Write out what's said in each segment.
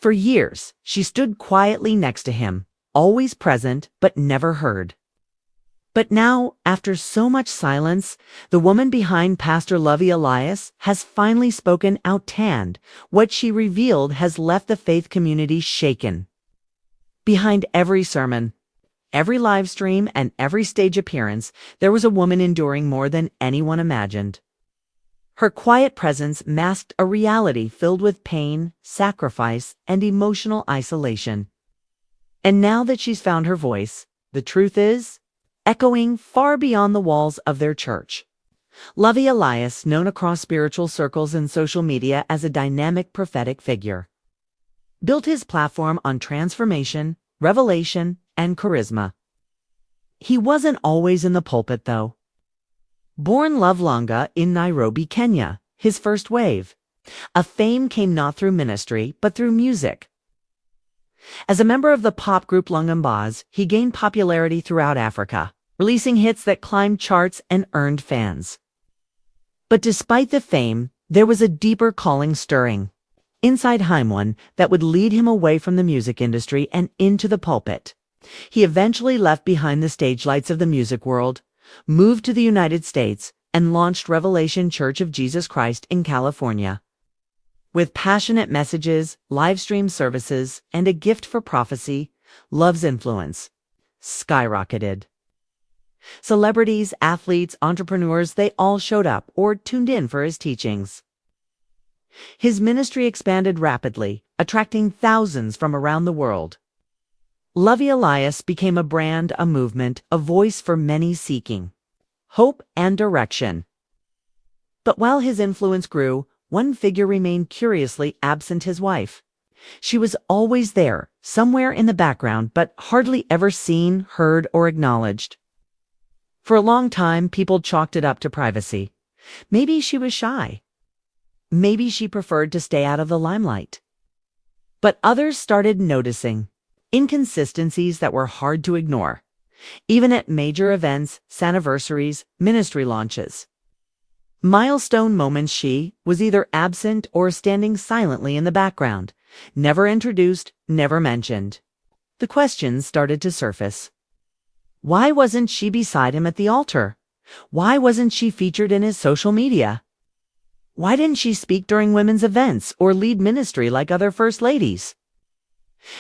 For years, she stood quietly next to him, always present but never heard. But now, after so much silence, the woman behind Pastor Lovy Elias has finally spoken out. And what she revealed has left the faith community shaken. Behind every sermon, every live stream, and every stage appearance, there was a woman enduring more than anyone imagined. Her quiet presence masked a reality filled with pain, sacrifice, and emotional isolation. And now that she's found her voice, the truth is echoing far beyond the walls of their church. Lovy Elias, known across spiritual circles and social media as a dynamic prophetic figure, built his platform on transformation, revelation, and charisma. He wasn't always in the pulpit, though. Born Lovlonga in Nairobi, Kenya, his first wave of fame came not through ministry, but through music. As a member of the pop group Lungambaz, he gained popularity throughout Africa, releasing hits that climbed charts and earned fans. But despite the fame, there was a deeper calling stirring inside Haimwan that would lead him away from the music industry and into the pulpit. He eventually left behind the stage lights of the music world, moved to the United States, and launched Revelation Church of Jesus Christ in California. With passionate messages, live stream services, and a gift for prophecy, Love's influence skyrocketed. Celebrities, athletes, entrepreneurs, they all showed up or tuned in for his teachings. His ministry expanded rapidly, attracting thousands from around the world. Lovy Elias became a brand, a movement, a voice for many seeking hope and direction. But while his influence grew, one figure remained curiously absent: his wife. She was always there, somewhere in the background, but hardly ever seen, heard, or acknowledged. For a long time, people chalked it up to privacy. Maybe she was shy. Maybe she preferred to stay out of the limelight. But others started noticing inconsistencies that were hard to ignore, even at major events, anniversaries, ministry launches. Milestone moments, she was either absent or standing silently in the background, never introduced, never mentioned. The questions started to surface. Why wasn't she beside him at the altar? Why wasn't she featured in his social media? Why didn't she speak during women's events or lead ministry like other first ladies?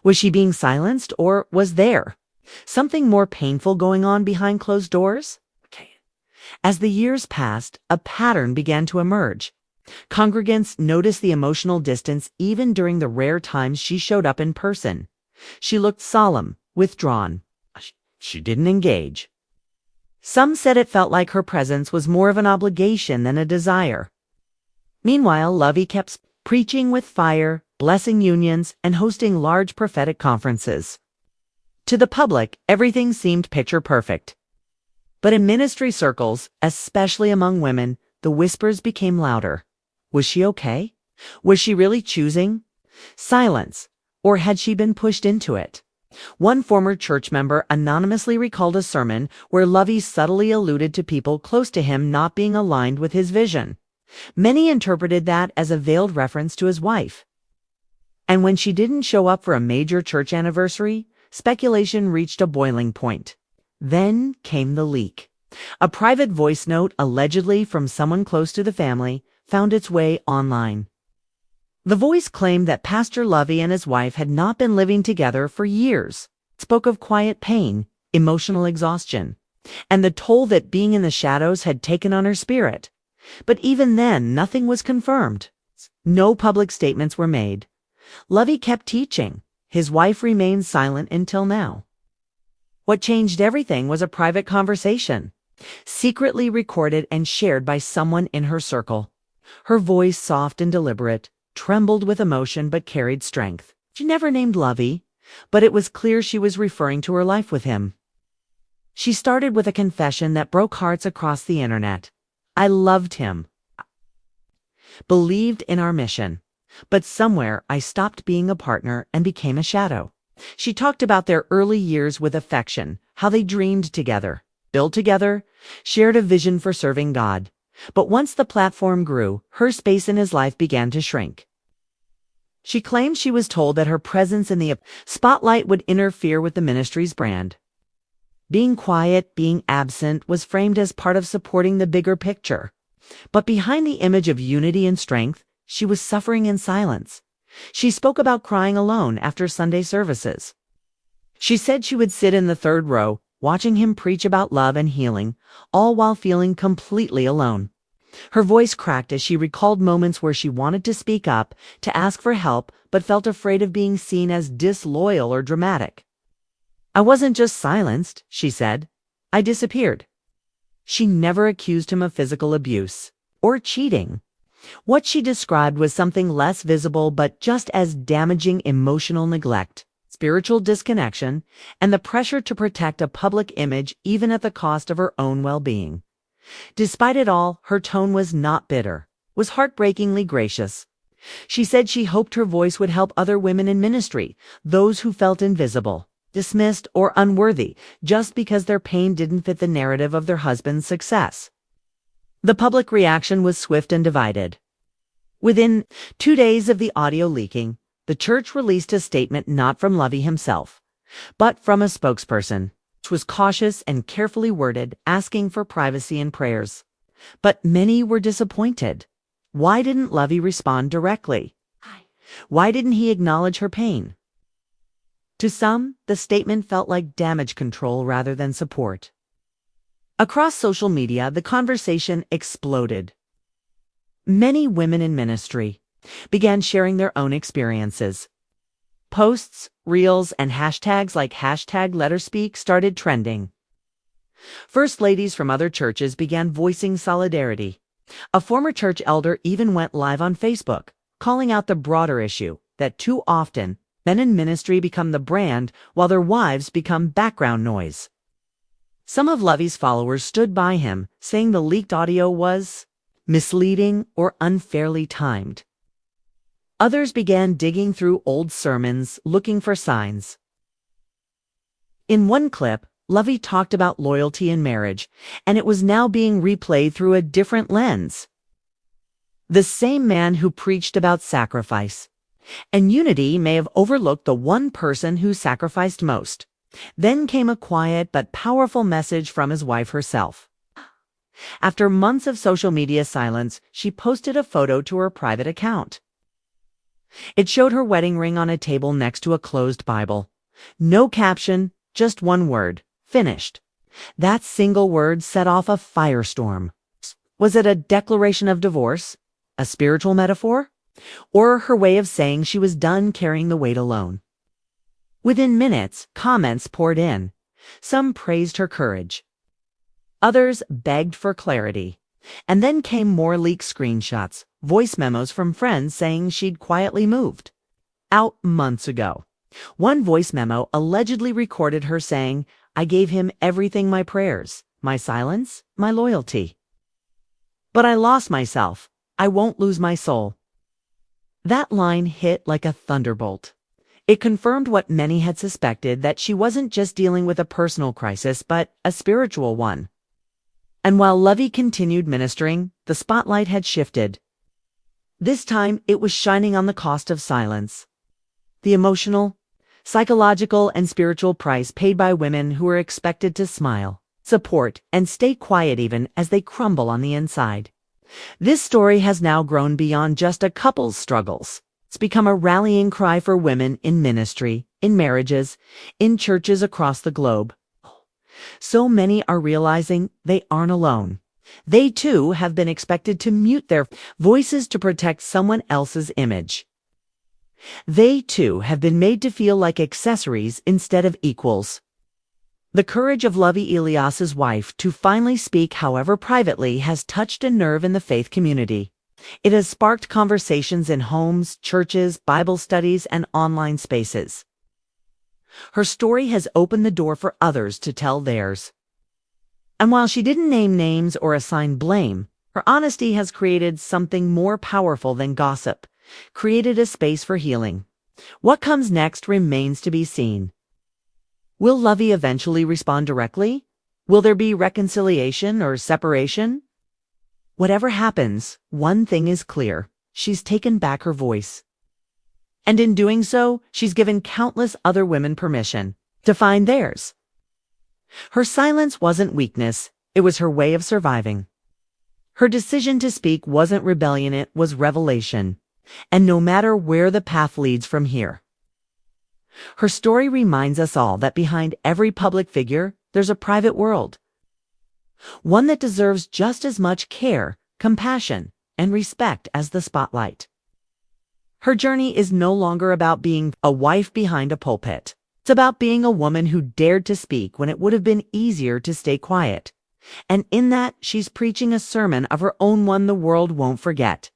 Was she being silenced, or was there something more painful going on behind closed doors? As the years passed, a pattern began to emerge. Congregants noticed the emotional distance even during the rare times she showed up in person. She looked solemn, withdrawn. She didn't engage. Some said it felt like her presence was more of an obligation than a desire. Meanwhile, Lovy kept preaching with fire, blessing unions, and hosting large prophetic conferences. To the public, everything seemed picture perfect. But in ministry circles, especially among women, the whispers became louder. Was she okay? Was she really choosing silence, or had she been pushed into it? One former church member anonymously recalled a sermon where Lovy subtly alluded to people close to him not being aligned with his vision. Many interpreted that as a veiled reference to his wife. And when she didn't show up for a major church anniversary, speculation reached a boiling point. Then came the leak. A private voice note, allegedly from someone close to the family, found its way online. The voice claimed that Pastor Lovy and his wife had not been living together for years. It spoke of quiet pain, emotional exhaustion, and the toll that being in the shadows had taken on her spirit. But even then, nothing was confirmed. No public statements were made. Lovy kept teaching. His wife remained silent until now. What changed everything was a private conversation, secretly recorded and shared by someone in her circle. Her voice, soft and deliberate, trembled with emotion but carried strength. She never named Lovy, but it was clear she was referring to her life with him. She started with a confession that broke hearts across the internet. I loved him, believed in our mission, but somewhere I stopped being a partner and became a shadow. She talked about their early years with affection, how they dreamed together, built together, shared a vision for serving God. But once the platform grew, her space in his life began to shrink. She claimed she was told that her presence in the spotlight would interfere with the ministry's brand. Being quiet, being absent, was framed as part of supporting the bigger picture. But behind the image of unity and strength, she was suffering in silence. She spoke about crying alone after Sunday services. She said she would sit in the third row, watching him preach about love and healing, all while feeling completely alone. Her voice cracked as she recalled moments where she wanted to speak up, to ask for help, but felt afraid of being seen as disloyal or dramatic. "I wasn't just silenced," she said. "I disappeared." She never accused him of physical abuse or cheating. What she described was something less visible but just as damaging: emotional neglect, spiritual disconnection, and the pressure to protect a public image even at the cost of her own well-being. Despite it all, her tone was not bitter, was heartbreakingly gracious. She said she hoped her voice would help other women in ministry, those who felt invisible, dismissed, or unworthy just because their pain didn't fit the narrative of their husband's success. The public reaction was swift and divided. Within 2 days of the audio leaking, the church released a statement not from Lovy himself, but from a spokesperson, which was cautious and carefully worded, asking for privacy and prayers. But many were disappointed. Why didn't Lovy respond directly? Why didn't he acknowledge her pain? To some, the statement felt like damage control rather than support. Across social media, the conversation exploded. Many women in ministry began sharing their own experiences. Posts, reels, and hashtags like #LetHerSpeak started trending. First ladies from other churches began voicing solidarity. A former church elder even went live on Facebook, calling out the broader issue that too often men in ministry become the brand while their wives become background noise. Some of Lovy's followers stood by him, saying the leaked audio was misleading or unfairly timed. Others began digging through old sermons, looking for signs. In one clip, Lovy talked about loyalty in marriage, and it was now being replayed through a different lens. The same man who preached about sacrifice and unity may have overlooked the one person who sacrificed most. Then came a quiet but powerful message from his wife herself. After months of social media silence, she posted a photo to her private account. It showed her wedding ring on a table next to a closed Bible. No caption, just one word: finished. That single word set off a firestorm. Was it a declaration of divorce? A spiritual metaphor? Or her way of saying she was done carrying the weight alone? Within minutes, comments poured in. Some praised her courage. Others begged for clarity. And then came more leaked screenshots, voice memos from friends saying she'd quietly moved out months ago. One voice memo allegedly recorded her saying, "I gave him everything: my prayers, my silence, my loyalty. But I lost myself. I won't lose my soul." That line hit like a thunderbolt. It confirmed what many had suspected, that she wasn't just dealing with a personal crisis, but a spiritual one. And while Lovy continued ministering, the spotlight had shifted. This time, it was shining on the cost of silence. The emotional, psychological, and spiritual price paid by women who are expected to smile, support, and stay quiet even as they crumble on the inside. This story has now grown beyond just a couple's struggles. It's become a rallying cry for women in ministry, in marriages, in churches across the globe. So many are realizing they aren't alone. They too have been expected to mute their voices to protect someone else's image. They too have been made to feel like accessories instead of equals. The courage of Lovy Elias's wife to finally speak, however privately, has touched a nerve in the faith community. It has sparked conversations in homes, churches, Bible studies, and online spaces. Her story has opened the door for others to tell theirs. And while she didn't name names or assign blame, her honesty has created something more powerful than gossip, created a space for healing. What comes next remains to be seen. Will Lovy eventually respond directly? Will there be reconciliation or separation? Whatever happens, one thing is clear: she's taken back her voice. And in doing so, she's given countless other women permission to find theirs. Her silence wasn't weakness, it was her way of surviving. Her decision to speak wasn't rebellion, it was revelation. And no matter where the path leads from here. Her story reminds us all that behind every public figure, there's a private world. One that deserves just as much care, compassion, and respect as the spotlight. Her journey is no longer about being a wife behind a pulpit. It's about being a woman who dared to speak when it would have been easier to stay quiet. And in that, she's preaching a sermon of her own, one the world won't forget.